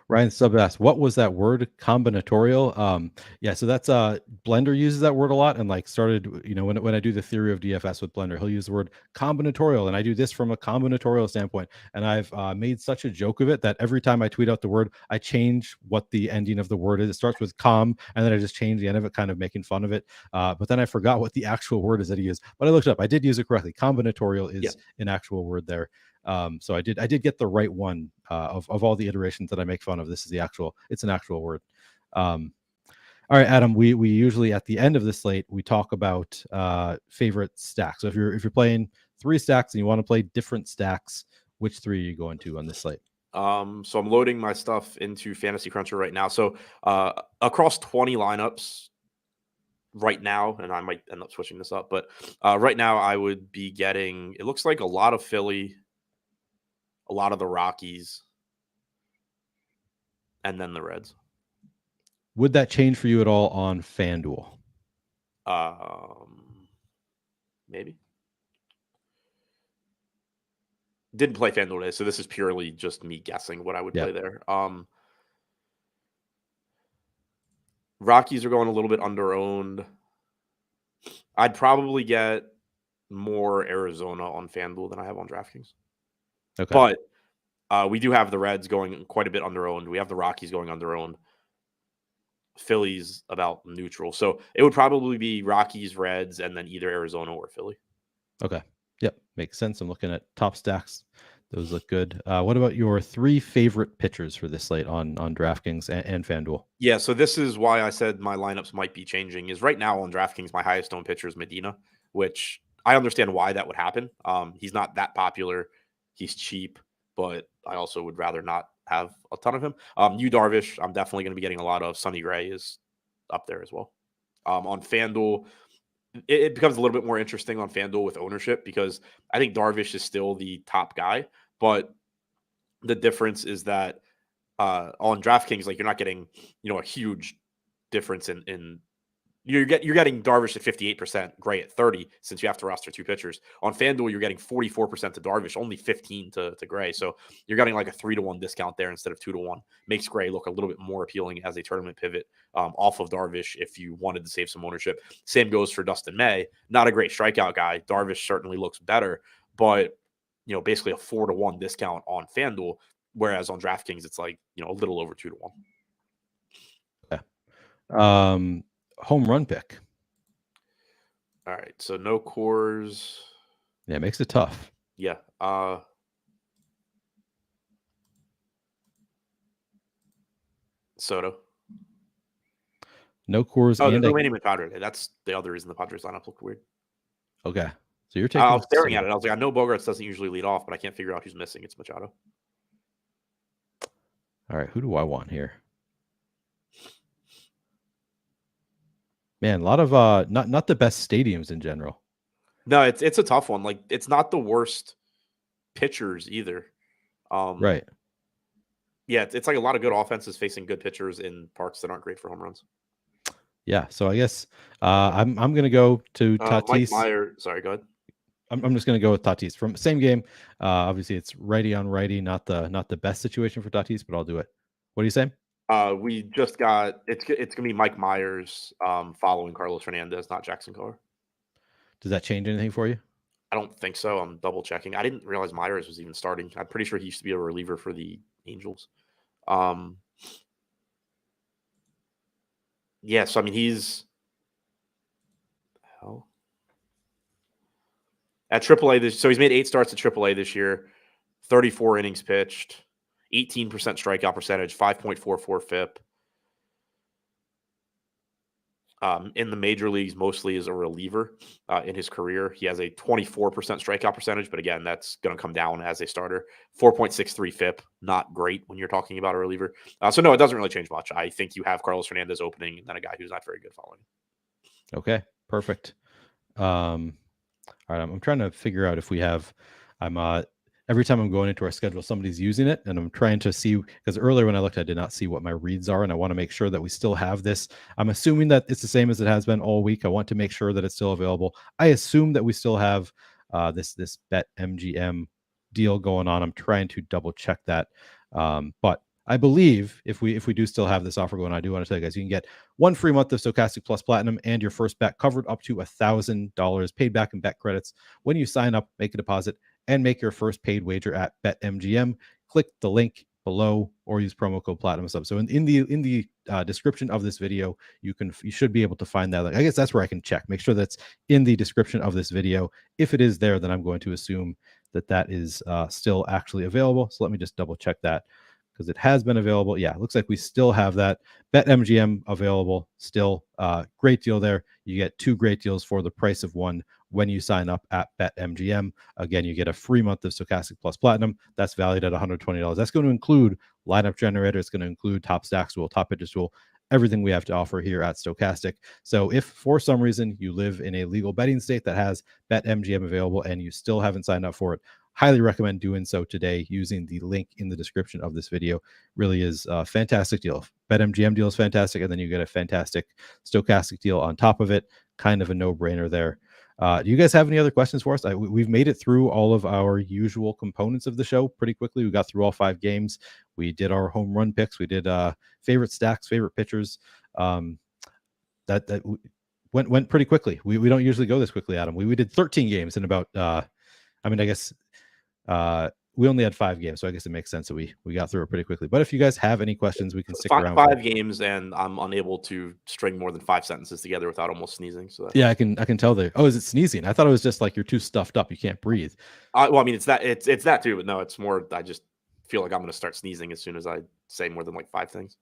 Ryan Sub asked, what was that word? Combinatorial. Yeah, so that's Blender uses that word a lot, and like started, when I do the theory of DFS with Blender, he'll use the word combinatorial, and I do this from a combinatorial standpoint. And I've made such a joke of it that every time I tweet out the word, I change what the ending of the word is. It starts with com, and then I just change the end of it, kind of making fun of it. But then I forgot what the actual word is that he used. But I looked it up. I did use it correctly. Combinatorial is an actual word there. So I did get the right one of all the iterations that I make fun of. This is it's an actual word. All right, Adam, we usually at the end of the slate, we talk about favorite stacks. So if you're playing 3 stacks and you want to play different stacks, which 3 are you going to on this slate? So I'm loading my stuff into Fantasy Cruncher right now. So across 20 lineups right now, and I might end up switching this up, but right now I would be getting, it looks like a lot of Philly, a lot of the Rockies, and then the Reds. Would that change for you at all on FanDuel? Maybe. Didn't play FanDuel today, so this is purely just me guessing what I would play there. Rockies are going a little bit under-owned. I'd probably get more Arizona on FanDuel than I have on DraftKings. Okay. But we do have the Reds going quite a bit under-owned. We have the Rockies going under-owned. Phillies about neutral. So it would probably be Rockies, Reds, and then either Arizona or Philly. Okay. Yep. Makes sense. I'm looking at top stacks. Those look good. What about your 3 favorite pitchers for this slate on DraftKings and FanDuel? Yeah, so this is why I said my lineups might be changing. Is right now on DraftKings, my highest owned pitcher is Medina, which I understand why that would happen. He's not that popular. He's cheap, but I also would rather not have a ton of him. Yu Darvish, I'm definitely going to be getting a lot of. Sonny Gray is up there as well. On FanDuel, it becomes a little bit more interesting on FanDuel with ownership because I think Darvish is still the top guy, but the difference is that on DraftKings, like you're not getting, a huge difference in you're getting Darvish at 58%, Gray at 30, since you have to roster 2 pitchers. On FanDuel, you're getting 44% to Darvish, only 15 to Gray. So you're getting like a 3-to-1 discount there instead of 2-to-1. Makes Gray look a little bit more appealing as a tournament pivot off of Darvish if you wanted to save some ownership. Same goes for Dustin May. Not a great strikeout guy. Darvish certainly looks better, but basically a 4-to-1 discount on FanDuel, whereas on DraftKings it's like a little over 2-to-1. Okay. Home run pick. All right, so no Coors. Yeah, it makes it tough. Yeah. Soto. No Coors. Oh, there's no Manny Padres. That's the other reason the Padres lineup looked weird. Okay. So you're taking. I was staring at it. I was like, I know Bogarts doesn't usually lead off, but I can't figure out who's missing. It's Machado. All right. Who do I want here? Man, a lot of not the best stadiums in general. No, it's a tough one. Like it's not the worst pitchers either. Right. Yeah, it's like a lot of good offenses facing good pitchers in parks that aren't great for home runs. Yeah, so I guess I'm gonna go to Tatis. Mike Meyer, sorry, go ahead. I'm just gonna go with Tatis from same game. Obviously, it's righty on righty, not the best situation for Tatis, but I'll do it. What are you saying? We just got it's gonna be Mike Myers following Carlos Fernandez, not Jackson Carr. Does that change anything for you? I don't think so. I'm double checking. I didn't realize Myers was even starting. I'm pretty sure he used to be a reliever for the Angels. Yeah, so I mean he's at AAA so he's made 8 starts at AAA this year, 34 innings pitched, 18% strikeout percentage, 5.44 FIP. in the major leagues, mostly as a reliever in his career. He has a 24% strikeout percentage, but again, that's going to come down as a starter. 4.63 FIP, not great when you're talking about a reliever. So no, it doesn't really change much. I think you have Carlos Hernandez opening and then a guy who's not very good following. Okay, perfect. All right, I'm trying to figure out if we have. I'm every time I'm going into our schedule, somebody's using it, and I'm trying to see, because earlier when I looked, I did not see what my reads are, and I want to make sure that we still have this. I'm assuming that it's the same as it has been all week. I want to make sure that it's still available. I assume that we still have this BetMGM deal going on. I'm trying to double check that, but I believe if we do still have this offer going on, I do want to tell you guys, you can get 1 free month of Stokastic Plus Platinum and your first bet covered up to $1,000 paid back in bet credits when you sign up, make a deposit, and make your first paid wager at BetMGM. Click the link below or use promo code Platinum Sub. So in the description of this video, you should be able to find that. Like, I guess that's where I can check. Make sure that's in the description of this video. If it is there, then I'm going to assume that is still actually available. So let me just double check that, because it has been available. Yeah, it looks like we still have that. BetMGM available still. Great deal there. You get 2 great deals for the price of 1 when you sign up at BetMGM. Again, you get a free month of Stokastic Plus Platinum. That's valued at $120. That's going to include lineup generator. It's going to include top stacks tool, top pitches tool, everything we have to offer here at Stokastic. So if for some reason you live in a legal betting state that has BetMGM available and you still haven't signed up for it, highly recommend doing so today using the link in the description of this video. Really is a fantastic deal. BetMGM deal is fantastic, and then you get a fantastic Stokastic deal on top of it. Kind of a no-brainer there. Do you guys have any other questions for us? We've made it through all of our usual components of the show pretty quickly. We got through all 5 games. We did our home run picks. We did favorite stacks, favorite pitchers. That went pretty quickly. We don't usually go this quickly, Adam. We did 13 games in about I guess we only had 5 games, so I guess it makes sense that we got through it pretty quickly. But if you guys have any questions, we can stick around. 5 games, and I'm unable to string more than 5 sentences together without almost sneezing. So yeah, I can tell there. Oh, is it sneezing? I thought it was just like you're too stuffed up, you can't breathe. Well, I mean, it's that too, but no, it's more. I just feel like I'm going to start sneezing as soon as I say more than like 5 things.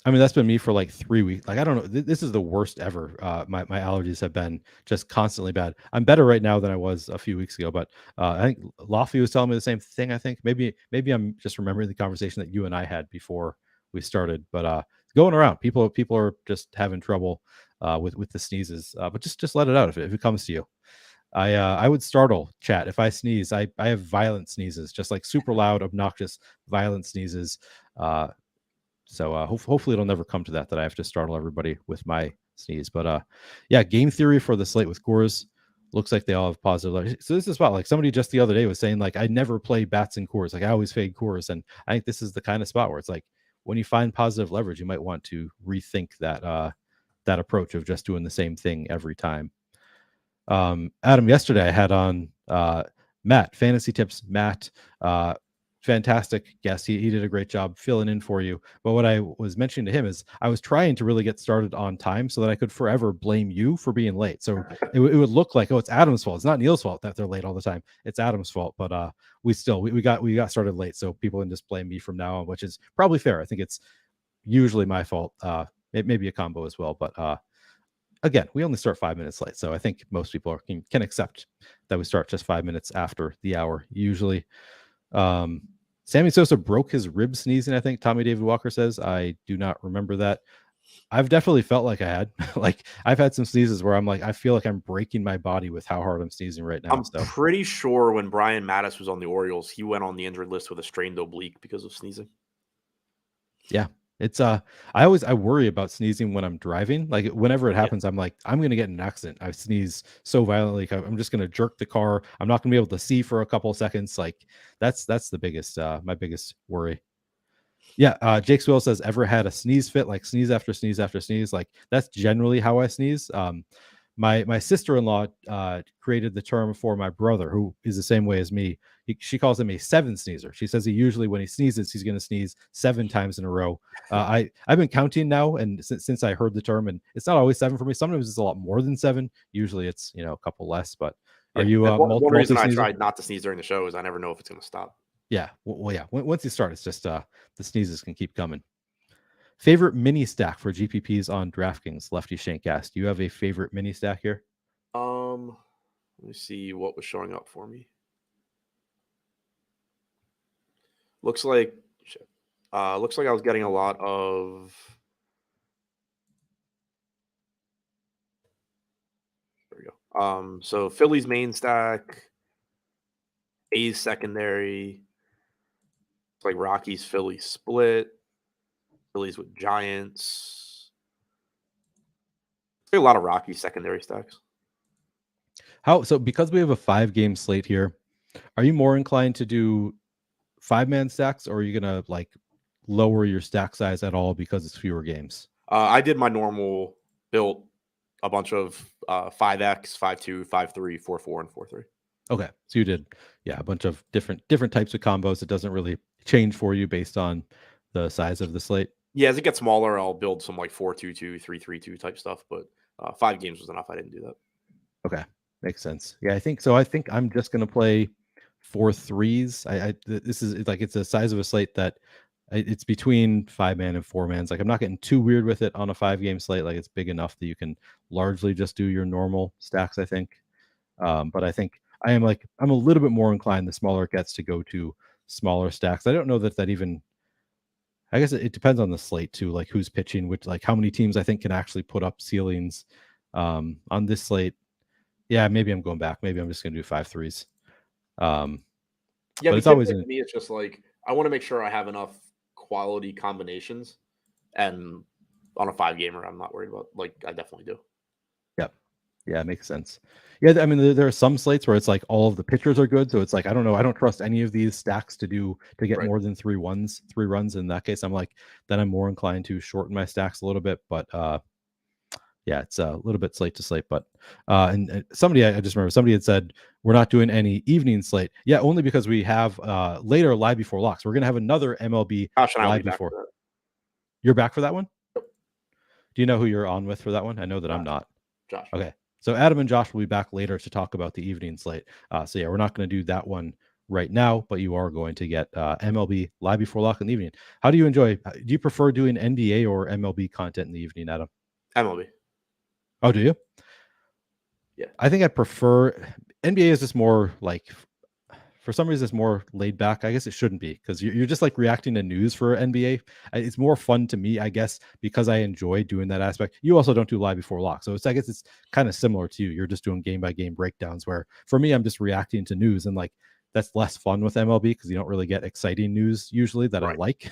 I mean, that's been me for like 3 weeks. Like, I don't know. This is the worst ever. My allergies have been just constantly bad. I'm better right now than I was a few weeks ago, but I think Lofty was telling me the same thing. I think maybe I'm just remembering the conversation that you and I had before we started. But going around, people are just having trouble with the sneezes. But just let it out if it comes to you. I would startle chat if I sneeze. I have violent sneezes, just like super loud, obnoxious, violent sneezes. So hopefully it'll never come to that I have to startle everybody with my sneeze. But yeah, game theory for the slate with Coors looks like they all have positive. So this is spot, like somebody just the other day was saying, like, I never play bats and Coors. Like, I always fade Coors. And I think this is the kind of spot where it's like, when you find positive leverage, you might want to rethink that approach of just doing the same thing every time. Adam, yesterday I had on Matt, Fantasy Tips Matt, fantastic guest. He did a great job filling in for you. But what I was mentioning to him is I was trying to really get started on time so that I could forever blame you for being late. So it would look like, oh, it's Adam's fault. It's not Neil's fault that they're late all the time. It's Adam's fault. But we got started late, so people can just blame me from now on, which is probably fair. I think it's usually my fault. It may be a combo as well, but again, we only start 5 minutes late, so I think most people can accept that we start just 5 minutes after the hour usually. Sammy Sosa broke his rib sneezing, I think Tommy David Walker says. I do not remember that. I've definitely felt like I had. Like, I've had some sneezes where I'm like, I feel like I'm breaking my body with how hard I'm sneezing right now. I'm pretty sure when Brian Mattis was on the Orioles, he went on the injured list with a strained oblique because of sneezing. Yeah. It's I worry about sneezing when I'm driving. Like, whenever it happens, I'm like, I'm gonna get in an accident. I sneeze so violently, I'm just gonna jerk the car. I'm not gonna be able to see for a couple of seconds. Like, that's the biggest my biggest worry. Yeah, Jake Swill says, ever had a sneeze fit, like sneeze after sneeze after sneeze? Like, that's generally how I sneeze. My sister-in-law created the term for my brother, who is the same way as me. She calls him a 7 sneezer. She says he usually, when he sneezes, he's going to sneeze 7 times in a row. I've been counting now, and since I heard the term, and it's not always 7 for me. Sometimes it's a lot more than 7. Usually it's a couple less. But are you? One reason I tried not to sneeze during the show is I never know if it's going to stop. Yeah, well, yeah. Once you start, it's just the sneezes can keep coming. Favorite mini stack for GPPs on DraftKings, Lefty Shankcast. Do you have a favorite mini stack here? Let me see what was showing up for me. Looks like I was getting a lot of. There we go. So Phillies main stack, A's secondary. It's like Rockies Phillies split, Phillies with Giants. There's a lot of Rockies secondary stacks. So because we have a 5-game slate here, are you more inclined to do 5-man stacks, or are you gonna like lower your stack size at all because it's fewer games? I did my normal, built a bunch of 5x, 5-2, 5-3, 4-4, and 4-3. Okay, so you did, a bunch of different types of combos. It doesn't really change for you based on the size of the slate. Yeah, as it gets smaller, I'll build some like 4-2-2, 3-3-2 type stuff. But 5 games was enough. I didn't do that. Okay, makes sense. Yeah, I think so. I think I'm just gonna play 4 3s. This is like, it's the size of a slate that it's between 5-man and 4-mans. Like, I'm not getting too weird with it on a 5-game slate. Like, it's big enough that you can largely just do your normal stacks, I think. But I think I'm a little bit more inclined the smaller it gets to go to smaller stacks. I don't know that even, I guess it depends on the slate too, like who's pitching, which, like how many teams I think can actually put up ceilings on this slate. Yeah, maybe I'm going back. Maybe I'm just going to do 5 3s. Yeah, but it's always to me, it's just like I want to make sure I have enough quality combinations, and on a 5-gamer, I'm not worried about. Like, I definitely do. Yep. Yeah, it makes sense. Yeah, I mean, there are some slates where it's like all of the pitchers are good, so it's like I don't know, I don't trust any of these stacks to get Right. more than 3 runs. In that case, I'm more inclined to shorten my stacks a little bit. But yeah, it's a little bit slate to slate. But and somebody, I just remember somebody had said we're not doing any evening slate. Yeah, only because we have later live before locks. We're gonna have another MLB live before. You're back for that one? Yep. Do you know who you're on with for that one? I know that I'm not. Josh. Okay. So Adam and Josh will be back later to talk about the evening slate. So yeah, we're not going to do that one right now, but you are going to get MLB live before lock in the evening. How do you enjoy? Do you prefer doing NBA or MLB content in the evening, Adam? MLB. Oh, do you? Yeah. I think I prefer NBA. Is just more like, for some reason, it's more laid back. I guess it shouldn't be, because you're just like reacting to news for NBA. It's more fun to me, I guess, because I enjoy doing that aspect. You also don't do live before lock, so I guess it's kind of similar to you. You're just doing game by game breakdowns, where for me, I'm just reacting to news, and like that's less fun with MLB because you don't really get exciting news usually that I like.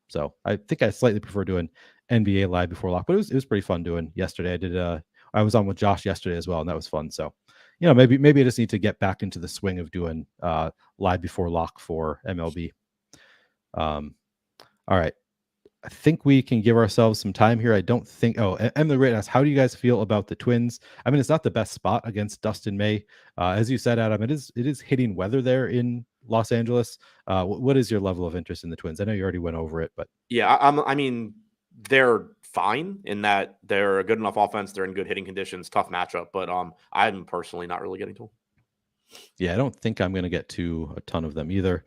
So I think I slightly prefer doing NBA live before lock, but it was pretty fun doing yesterday. I was on with Josh yesterday as well, and that was fun. So, maybe I just need to get back into the swing of doing live before lock for MLB. All right. I think we can give ourselves some time here. I don't think. Oh, Emily Ray asks, how do you guys feel about the Twins? I mean, it's not the best spot against Dustin May. As you said, Adam, it is hitting weather there in Los Angeles. What is your level of interest in the Twins? I know you already went over it, but yeah, I mean, they're fine in that they're a good enough offense. They're in good hitting conditions, tough matchup, but I'm personally not really getting to them. Yeah, I don't think I'm going to get to a ton of them either.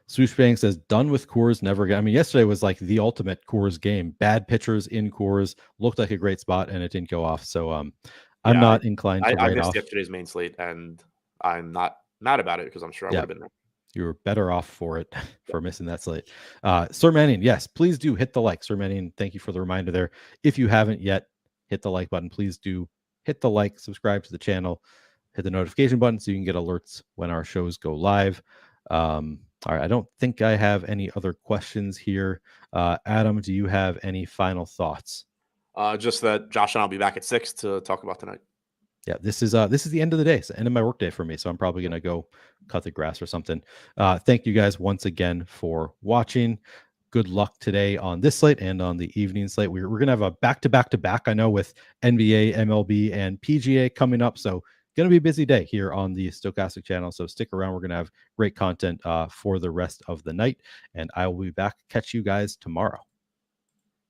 Swooshbang says, done with Coors, never again. I mean, yesterday was like the ultimate Coors game. Bad pitchers in Coors, looked like a great spot, and it didn't go off. So I'm not inclined to write I missed off yesterday's main slate, and I'm not mad about it because I'm sure I would have been there. You were better off for it, for missing that slate. Sir Manning, yes, please do hit the like. Sir Manning, thank you for the reminder there. If you haven't yet hit the like button, please do hit the like, subscribe to the channel, hit the notification button so you can get alerts when our shows go live. All right, I don't think I have any other questions here. Adam, do you have any final thoughts? Just that Josh and I'll be back at 6 to talk about tonight. Yeah, this is the end of the day. It's the end of my workday for me, so I'm probably gonna go cut the grass or something. Thank you guys once again for watching. Good luck today on this slate and on the evening slate. We're gonna have a back-to-back. I know, with NBA, MLB, and PGA coming up, so going to be a busy day here on the Stokastic channel. So stick around. We're going to have great content for the rest of the night, and I will be back. Catch you guys tomorrow.